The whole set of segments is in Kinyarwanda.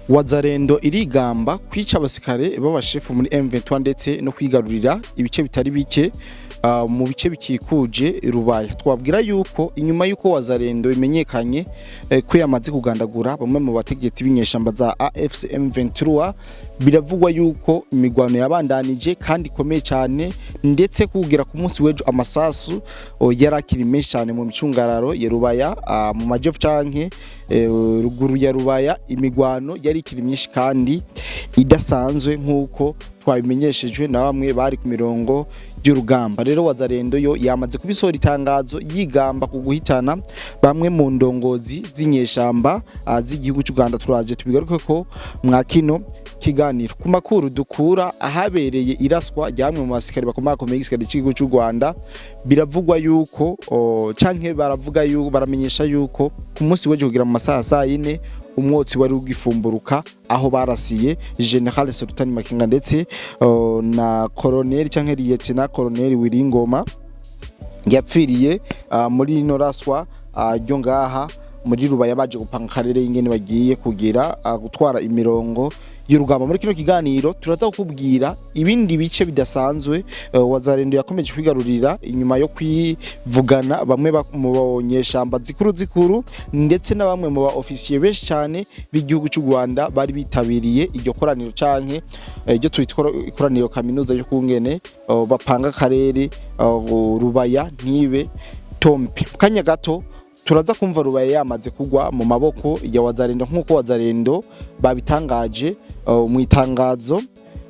Wazalendo irigamba kwica abasikare b'abashefu muri M23 ndetse no kwigarurira ibice bitari bike mu bice bikikuje Rubaya. Twabwira yuko inyuma yuko Wazalendo imenyekanye ko yamaze kugandagura bamwe mu bategetsi b'inyeshamba za AFC M23, biravugwa yuko imigwano yabandanije kandi ikomeye cyane, ndetse kugira ku munsi w'ejo amasasu yarakiri menshi cyane mu micungararo ya Rubaya, mu majyepfo canke ruguru ya Rubaya. Imigwano yari ikiri myinshi kandi idasanzwe nk'uko twabimenyeshejwe na bamwe bari ku mirongo y'urugamba. Rero Wazalendo yo yamaze kubisora itangazo yigamba kuguhitana bamwe mu ndongozi z'inyeshamba z'igihugu cy'u Rwanda. Turaje tubigaruke ko mwakino kiganiro ku makuru dukura ahabereye iraswa ryamwe mu basikari bakomakomeye igisirikare cy'igihugu cy'u Rwanda. Biravugwa yuko canke baravuga yuko baramenyesha yuko ku munsi w'ejo kugira mu masaha 4 umwotsi wari ugifumburuka aho barasiye General Sultan Makenga ndetse na Colonel canke Lieutenant Colonel Wiringoma yapfiriye muri ino raswa ryo ngaha muri Rubaya, baje gupanga karere y'ingene bagiye kugira gutwara imirongo y'urugamba. Muri kino kiganiro turaza kukubwira ibindi bice bidasanzwe Wazalendo yakomeje kwigarurira inyuma yo kwivugana bamwe mu banyeshamba zikuru ndetse na bamwe mu ba officier benshi cyane b'igihugu cy'u Rwanda bari bitabiriye iryo koraniro canke iryo twitwa ikoraniro kaminuza yo kungene bapanga karere Rubaya ntibe tompi. Kanya gato turaza kumva Rubaya yamaze kugwa mu maboko ya Wazalendo nk'uko Wazalendo babitangaje mu itangazo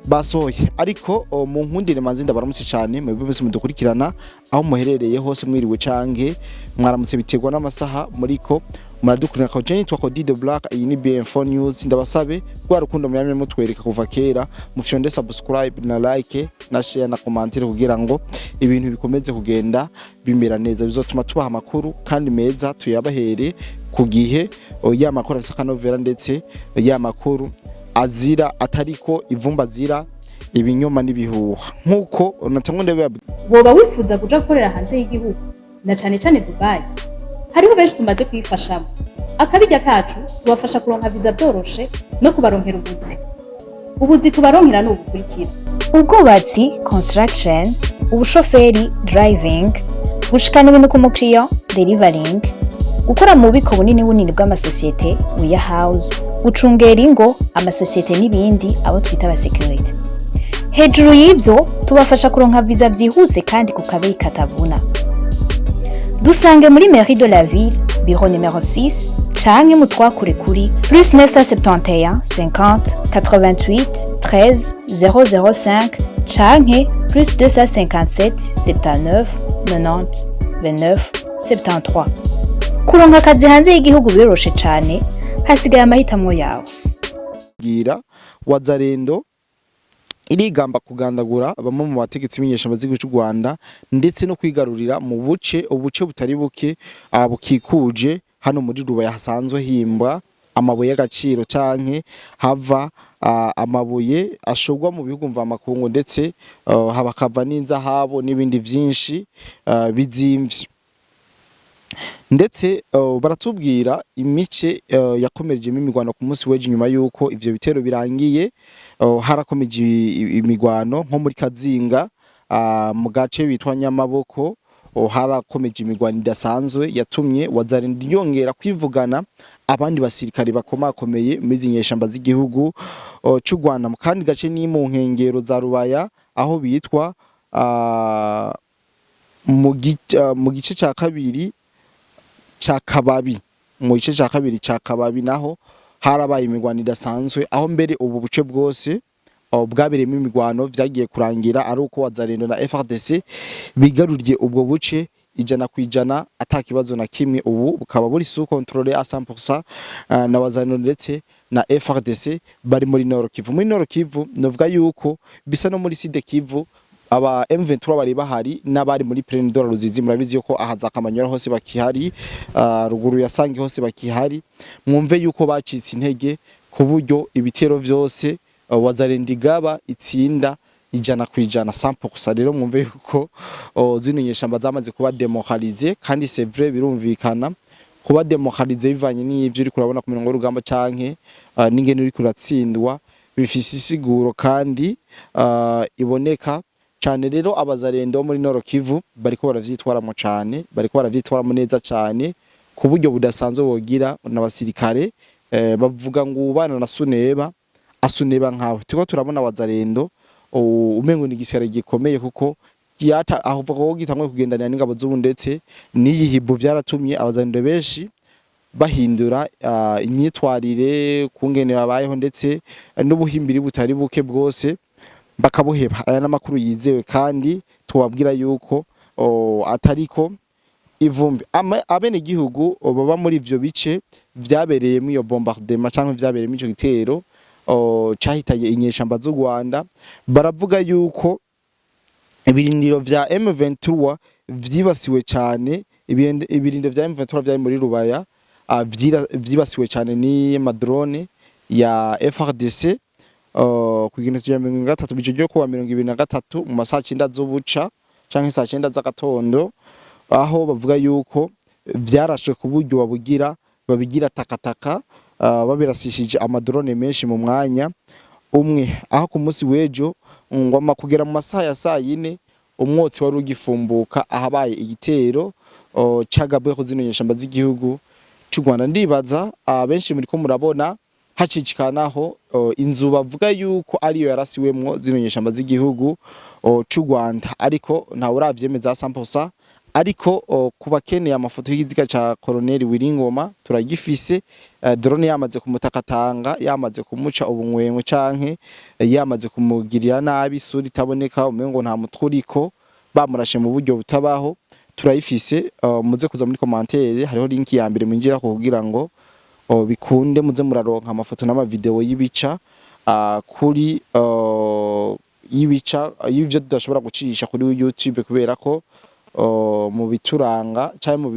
basohoye. Ariko mu nkundire manzinda baramutse cyane mu bibese mudukurikirana aho muherereye hose, mwiriwe canke mwaramutse biterwa n'amasaha muriko muradukurira ko Jenny twako Dide Black. Iyi ni BM4 News. Ndabasabe rwa rukundo muyamye mutwereka kuva kera, mufyonde subscribe na like na share na commentaire kugira ngo ibintu bikomeze kugenda bimera neza, bizotuma tubaha amakuru kandi meza tuyabahere ku gihe. Ya makuru afisa kanovera ndetse ya makuru azira atariko ivumba azira ibinyoma n'ibihuha nkuko natangonde boba wifuza kuja korera hanze y'igihugu na cyane cyane Dubai. Hariho benshi tumaze kwifashamo, akabijya kacu tubafasha kuronka visa byoroshe no kubaronkera ubuzi tubaronkera n'ubukurikira: ubwubatsi construction, ubushoferi driving, gushikana ibintu ku mukiriya delivering, gukora mu bubiko bunini bw'amasosiyete warehouse, gucungera ingo amasosiyete n'ibindi abo twita aba security. Hejuru y'ibyo tubafasha kuronka visa byihuse kandi ku kabeyi katavuna. Dusange muri Mairie de la Ville, bureau numéro 6, canke mutwakure kuri +971 50 88 13 005 canke +257 79 90 29 73. Kuronka akazi hanze y'igihugu biroroshe cyane, hasigaye amahitamo yawe. Gira Wazalendo irigamba kugandagura bamwe mu bategetsi b'inyeshamba z'igihugu cy'u Rwanda ndetse no kwigarurira mu ubuce butari buke bukikuje hano muri Rubaya hasanzwe himbwa amabuye y'agaciro canke hava amabuye ashogwa mu bihugu mva makungu, ndetse habakava n'inzahabo n'ibindi vyinshi bizimvye. Ndetse baratubwira imice yakomejemo imigwano ku munsi w'ejo nyuma yuko ivyo bitero birangiye. Harakomeje imigwano nko muri Kazinga mu gace bitwa Nyamaboko, harakomeje imigwano idasanzwe yatumye Wazalendo yongera kwivugana abandi basirikare bakomakomeye muri zinyeshamba z'igihugu cy'u Rwanda. Mu kandi gace ni mu nkengero za Rubaya aho bitwa mu gice cya kabiri cha Kababi. Mu gice cya kabiri cha Kababi naho harabaye imigwano idasanzwe, aho mbere ubu buce bwose bwabereyemo imigwano vyagiye kurangira ari uko Wazalendo na FARDC bigaruriye ubwo buce 100% atakibazo na kimwe. Ubu bukaba buri sous contrôle à 100% na Wazalendo ndetse na FARDC bari muri Nord Kivu. Muri Nord Kivu novuga yuko bisa no muri Sud Kivu aba M23 bari bahari n'abari muri Prenidor Ruzizi. Murabizi yuko ahaza Kamanyora hose bakihari, ruguru ya Sangi hose bakihari. Mwumve yuko bacitse intege ku buryo ibitero vyose Wazalendo igaba itsinda 100% 100%. Rero mwumve yuko zino nyeshamba zamaze kuba demoralize, kandi c'est vrai birumvikana kuba demokratize bivanye n'ivyo uri kurabona ku mirongo y'urugamba canke n'ingene uri kuratsindwa bifise isiguro kandi iboneka cyane. Rero abazarendo muri Nord Kivu bariko baravyitwaramo cyane, bariko baravyitwaramo neza cyane ku buryo budasanzwe bogira n'abasirikare bavuga ngo ubana na Suneba nkawe. Tuko turabona abazarendo umengo ni igisirikare gikomeye kuko yata avuga ko gitangwe kugendanira n'ingabo z'ubu ndetse n'iyihibu vyaratumye abazarendo benshi bahindura imyitwarire kungene babayeho ndetse n'ubuhimbiri butari buke bwose bakabuheba. Aya n'amakuru yizewe kandi tubabwira yuko atariko ivumbi. Abene gihugu baba muri ivyo bice vyabereye mu iyo bombardement cyangwa vyabereye mu ico gitero cyahitaye inyeshamba z'u Rwanda baravuga yuko ibirindiro vya M23 vyibasiwe cyane. Ibirindiro vya M23 vyari muri Rubaya vyibasiwe cyane ni madrone ya FRDC kugenda tujya 23 bice ryo kuwa 23 mu masaha 9 z'ubuca canke saa 9 z'agatondo, aho bavuga yuko vyarashwe ku buryo babigira takataka babirasishije amadrone menshi mu mwanya umwe, aho ku munsi w'ejo ngoma kugera mu masaha ya saa 4 umwotsi wari ugifumbuka ahabaye igitero cagabwe ku zino nyeshamba z'igihugu cy'u Rwanda. Ndibaza benshi muri ko murabona hacicikanaho inzu bavuga yuko ariyo yarasiwemwo zino nyeshamba z'igihugu cy'u Rwanda, ariko nta uravyemeza 100%. Ariko kubakeneye amafoto y'igiziga ca Colonel Wiringoma turagifise, drone yamaze kumutakatanga, yamaze kumuca ubunwenwe canke yamaze kumugirira nabi, suri taboneka umengo nta mutwuriko bamurashe mu buryo butabaho. Turayifise, muze kuza muri commentaire hariho link ya mbere mwinjira kugira ngo bikunde muze muraronka amafoto n'ama video y'ibica kuri y'ibica y'ivyo tudashobora gucisha kuri YouTube kubera ko mu bituranga cyangwa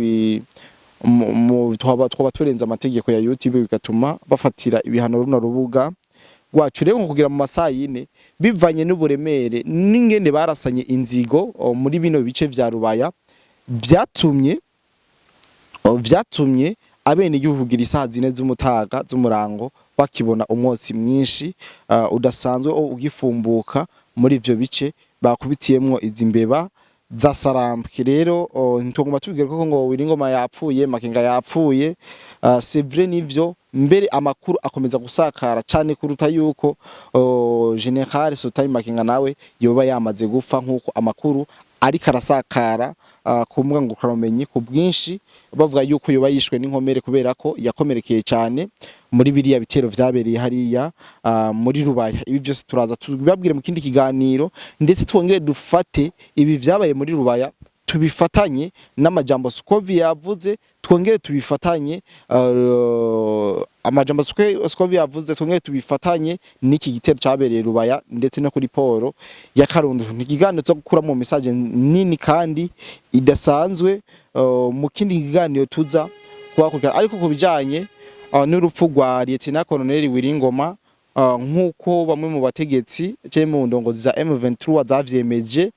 mu twaba turenza amategeko ya YouTube bigatuma bafatira ibihano runo rubuga rwacu. Rero kugira mu masaha 4 bivanye n'uburemere n'ingene barasanye inzigo muri bino bice vya Rubaya vyatumye abene igihugu kugira isaha 4 z'umutaga z'umurango bakibona umwotsi mwinshi udasanzwe ugifumbuka muri ivyo bice bakubitiyemwo izimbeba za Sarambwe. Rero ntugomba tubwira ko ngo Wiringoma yapfuye, Makenga yapfuye, c'est vrai nivyo, mbere amakuru akomeza gusakara cyane kuruta yuko General Sultan Makenga nawe yoba yamaze gupfa nkuko amakuru ariko arasakara ku mbuga ngurukanabumenyi ku bwinshi bavuga yuko yoba yishwe n'inkomere kubera ko yakomerekeye cyane muri biriya bitero vyabereye hariya muri Rubaya. Ibi byose turaza tubabwire mu kindi kiganiro, ndetse twongere dufate ibi vyabaye muri Rubaya tubifatanye n'amajambo Scovi yavuze, twongere tubifatanye amajambo Scovi yavuze, twongere tubifatanye n'iki gitero cyabereye Rubaya ndetse no kuri Poro ya Karundo. N'ikiganiro cyo gukura mu message nini kandi idasanzwe mu kindi kiganiro tuza kubakurikira. Ariko kubijanye n'urupfu rwa Lieutenant Colonel Wiringoma nkuko bamwe mu bategetsi cyangwa mu ndongozi za M23 zavyemeje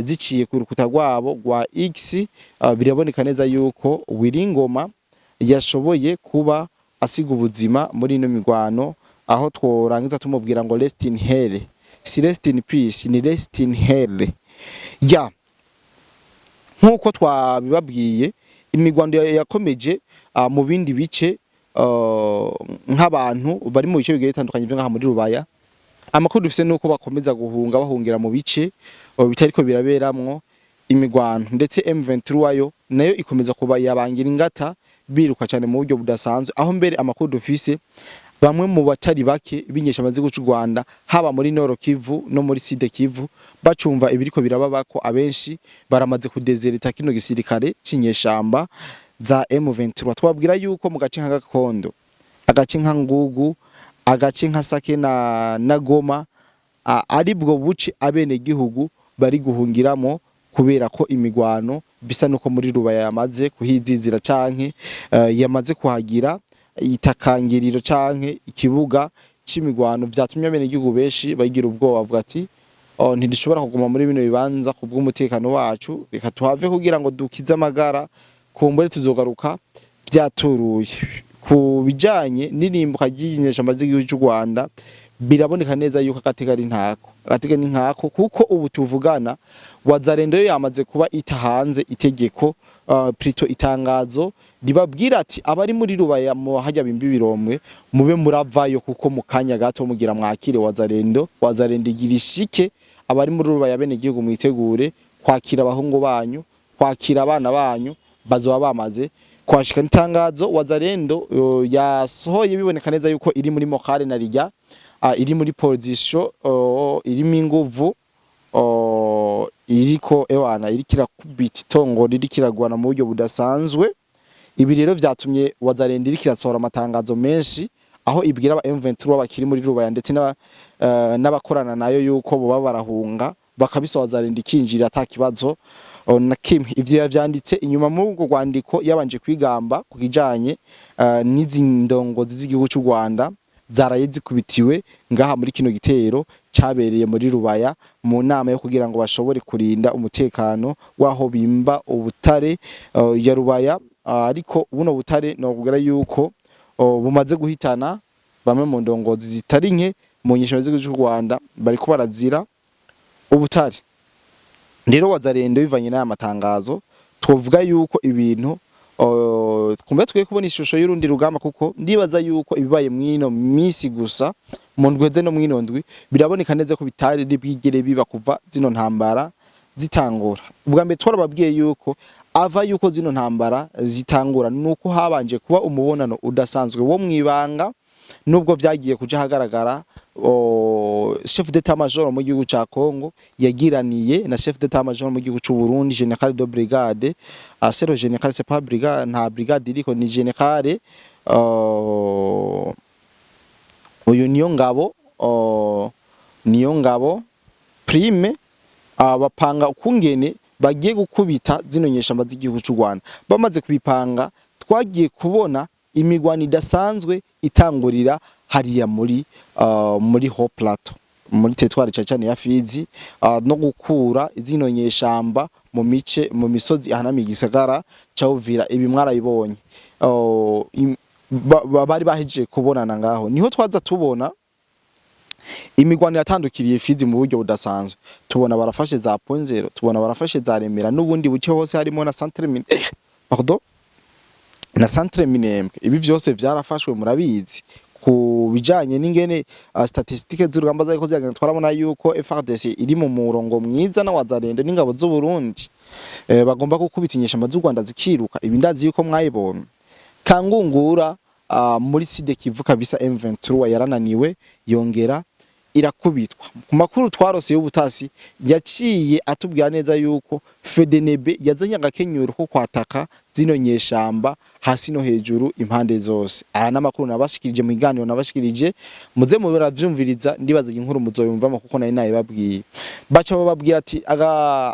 ziciye ku rukuta rwabo rwa X, biraboneka neza yuko Wiringoma yashoboye kuba asiga ubuzima muri ino migwano, aho tworangiza tumubwira ngo rest in hell, si rest in peace, ni rest in hell. Ya nkuko twabibabwiye imigwando yakomeje mu bindi bice nk'abantu bari mu bice bigiye bitandukanye byo ngaha muri Rubaya. Amakuru dufise nuko bakomeza bahungira mu bice bitariko biraberamwo imigwano, ndetse M23 yo nayo ikomeza kuba yabangira ingata biruka cyane mu buryo budasanzwe, aho mbere amakuru dufise bamwe mu batari bake binyesha amazigo cy'u Rwanda haba muri Nord Kivu no muri Sud Kivu bacumva ibiriko birababako abenshi baramaze kudezerita kino gisirikare cinyeshamba za M23. Twabwira yuko mu gace nka Gakondo, agace nka Ngugu, agace nka Sake na Goma ari bwo buce abene gihugu bari guhungiramo kubera ko imigwano bisa nuko muri Rubaya yamaze kuhizizira canke yamaze kuhagira itakangiriro canke ikibuga c'imigwano, vyatumye abene gihugu benshi bagira ubwoba bavuga ati ntidushobora kuguma muri bino bibanza kubw'umutekano wacu, reka tuhave kugira ngo dukize amagara, kumbure tuzogaruka vyaturuye ku bijanye n'irimbuka ry'inyeshamba z'igihugu cy'u Rwanda. Biraboneka neza yuko agatega ni nkako kuko ubu tuvugana Wazalendo yo yamaze kuba itahanze itegeko plutôt itangazo ribabwira ati abari muri Rubaya mu hajya bimbi biromwe mube muravayo kuko mu kanya gato mugira mwakire Wazalendo igira ishike abari muri Rubaya bene igihugu mwitegure kwakira abahungu banyu kwakira abana banyu bazoba bamaze kwashika n'itangazo Wazalendo yasohoye biboneka neza yuko iri muri Mokare na Rijya iri muri position irimo inguvu iriko ewana irikira kubita itongo ririkiragwana mu buryo budasanzwe. Ibi rero vyatumye Wazalendo irikirasohora amatangazo menshi aho ibwira aba M23 bakiri muri Rubaya ndetse n'abakorana nayo yuko bo barahunga bakabisa Wazalendo ikinjira atakibazo na kimwe. Ivyo yavyanditse inyuma mu ubwo rwandiko yabanje kwigamba kukijanye n'izindongozi z'igihugu cy'u Rwanda zaraye zikubitiwe ngaha muri kino gitero cabereye muri Rubaya mu nama yo kugira ngo bashobore kurinda umutekano waho bimba ubutare ya Rubaya. Ariko buno butare no kugira yuko bumaze guhitana bamwe mu ndongozi zitari nke mu nyesho z'igihugu cy'u Rwanda bariko barazira ubutare. Rero Wazalendo bivanye n'aya matangazo twovuga yuko ibintu kumbe twe kubona ishusho y'urundi rugamba kuko ndibaza yuko ibibaye mwino misi gusa mu ndweze no mwino ndwi biraboneka neza ko bitari bwigere biba kuva zino ntambara zitangura. Ubwa mbere twarababwiye yuko ava yuko zino ntambara zitangura nuko habanje kuba umubonano udasanzwe wo mwibanga nubwo vyagiye kuja hagaragara chef d'état major mu gihugu ca Congo yagiraniye na chef d'état major mu gihugu c'u Burundi général de brigade c'est le général c'est pas brigade nta brigade iriko ni général uyu niyo ngabo prime abapanga ukungene bagiye gukubita zino nyeshamba z'igihugu cy'u Rwanda. Bamaze kubipanga twagiye kubona imigwani idasanzwe itangurira hariya muri Haut Plateau muri territoire cyane ya Fizi no gukura izino nyeshamba mu misozi ahanami gisagara ca Uvira. Ibi mwarayibonye bari baheje kubonana ngaho niho twaza tubona imigwano yatandukiriye Fizi mu buryo budasanzwe. Tubona barafashe za Ponzero, tubona barafashe za Remera n'ubundi buce hose harimo na Centre Minembwe. Ibi vyose vyarafashwe murabizi ku bijanye n'ingene statistiques z'urugamba zako zagenda twarabona yuko FARDC iri mu murongo mwiza na Wazalendo n'ingabo z'u Burundi bagomba gukubita inyeshamba z'u Rwanda zikiruka. Ibi ndazi yuko mwayibonye Kangungura muri Sud Kivu kabisa M23 yarananiwe yongera irakubitwa. Ku makuru twarose y'ubutasi yaciye atubwira neza yuko FDNB yazanye agakenyuro ko kwataka zino nyeshamba hasi no hejuru impande zose. Aya namakuru nabashikirije mu iganiro nabashikirije muze mu biravyumviriza ndibaza inkuru muzoyumvamo kuko nari naye babwiye. Baca bababwira ati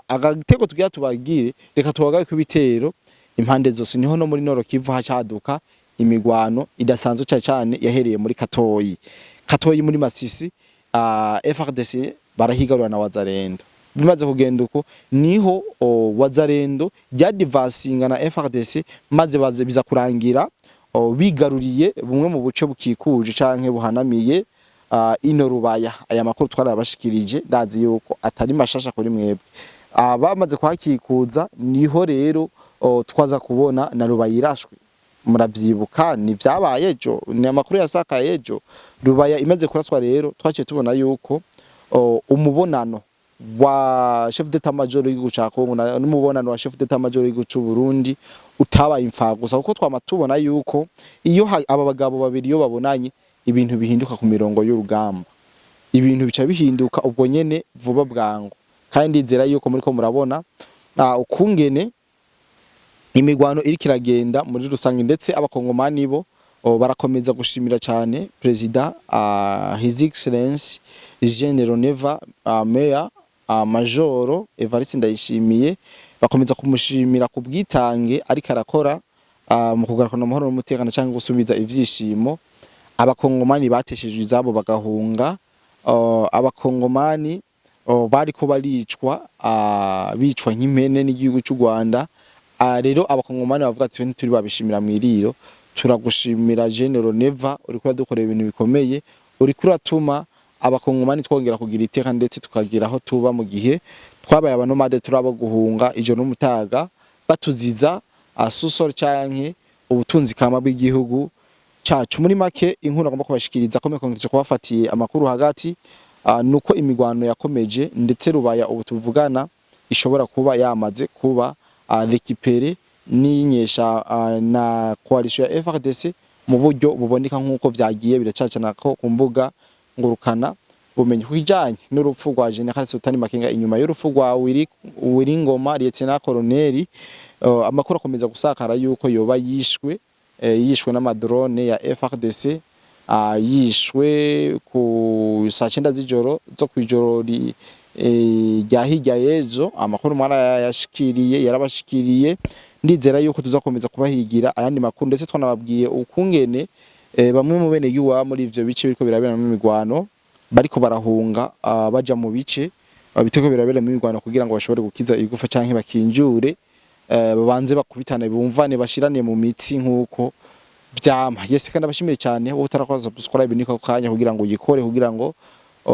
agatego tugira tubagire reka tubagaye ku bitero impande zose. Niho no muri Nord Kivu hacaduka imigwano idasanzwe cyane yahereye muri Katoyi muri Masisi. FARDC barahigarura na Wazalendo. Bimaze kugenda uko niho Wazalendo yadivansinga na FARDC maze biza kurangira bigaruriye bumwe mu buce bukikuje canke buhanamiye ino Rubaya. Aya makuru twarabashikirije ndazi yuko atari mashasha kuri mwebwe. Bamaze kwakikuza niho rero twaza kubona na Rubaya irashwe. Muravyibuka ni vyabaye ejo ni amakuru yasakaye ejo. Rubaya imaze kuraswa rero twaciye tubona yuko umubonano wa chef d'état major w'igihugu ca Congo n'umubonano wa chef d'état major w'igihugu c'u Burundi utabaye imfagusa kuko twamatubona yuko iyo aba bagabo babiri yo babonanye ibintu bihinduka ku mirongo y'urugamba. Ibintu bica bihinduka ubwo nyene vuba bwangu kandi nzera yuko muri ko murabona ukungene imigwano iri kiragenda muri rusange ndetse abakongomani bo barakomeza gushimira cyane President His Excellency General Neva Mayor Majoro Evariste Ndayishimiye. Bakomeza kumushimira ku bwitange ariko arakora mu kugarukana amahoro n'umutekano cyangwa gusubiza ivyishimo abakongomani bateshejwe izabo bagahunga. Abakongomani bariko baricwa bicwa nk'impene n'igihugu cy'u Rwanda rero abakongomani bavuga ati turi babishimira mwiriro, turagushimira General Neva uri kuradukorera ibintu bikomeye, uri kuratuma abakongomani twongera kugira iteka ndetse tukagira aho tuba mu gihe twabaye abanomade turabo guhunga ijoro n'umutaga batuziza asusor canke ubutunzi kama bw'igihugu cacu. Muri make inkuru agomba kubashikiriza ko mekongeje kubafatiye amakuru hagati nuko imigwano yakomeje ndetse Rubaya ubu tuvugana ishobora kuba yamaze kuba récupérer n'inyesha na coalition ya FARDC mu buryo buboneka nk'uko vyagiye biracacana ko ku mbuga ngurukana bumenye kwijanye n'urupfu rwa General Sultani Makenga inyuma y'urupfu rwa Wiringoma Lieutenant Colonel. Amakuru akomeza gusakara yuko yoba yishwe n'amadrone ya FARDC, yishwe ku saa 9 z'ijoro zo kwijoro rya hirya yejo. Amakuru mara yarabashikiriye, ndizera yuko tuzakomeza kubahigira ayandi makuru ndetse twanababwiye ukungene bamwe mu bene yuwa muri ivyo bice biriko birabera mu migwano bariko barahunga baja mu bice biteko birabera mu migwano kugira ngo bashobore gukiza igufa canke bakinjure babanze bakubitana bumvane bashirane mu mitsi nkuko vyama. Yese kandi abashimire cyane wowe utarakoza subscribe niko kanya kugira ngo uyikore kugira ngo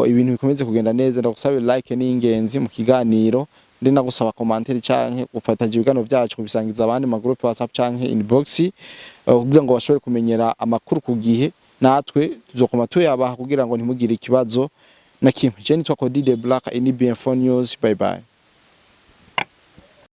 ibintu bikomeze kugenda neza. Ndagusabe like n'ingenzi mu kiganiro, ndi nagusaba commentaire canke ufata ibigano byacu kubisangiza abandi ma group WhatsApp canke inbox kugira ngo bashobore kumenyera amakuru ku gihe, natwe tuzokoma tuyabaha kugira ngo ntimugire ikibazo na kimwe. Je nitwa Cody the Black, ini BM4 News. Bye bye.